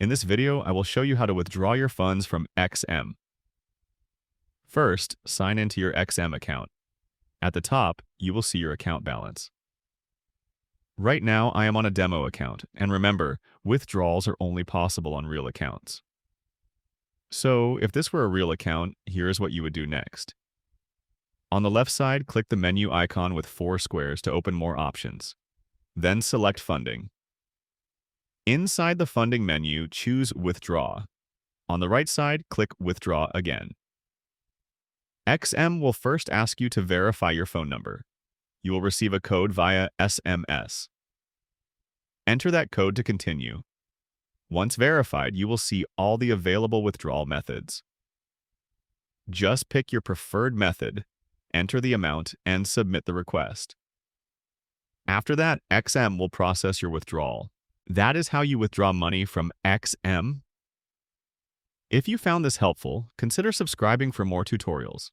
In this video, I will show you how to withdraw your funds from XM. First, sign into your XM account. At the top, you will see your account balance. Right now, I am on a demo account, and remember, withdrawals are only possible on real accounts. So, if this were a real account, here is what you would do next. On the left side, click the menu icon with 4 squares to open more options. Then select Funding. Inside the Funding menu, choose Withdraw. On the right side, click Withdraw again. XM will first ask you to verify your phone number. You will receive a code via SMS. Enter that code to continue. Once verified, you will see all the available withdrawal methods. Just pick your preferred method, enter the amount, and submit the request. After that, XM will process your withdrawal. That is how you withdraw money from XM. If you found this helpful, consider subscribing for more tutorials.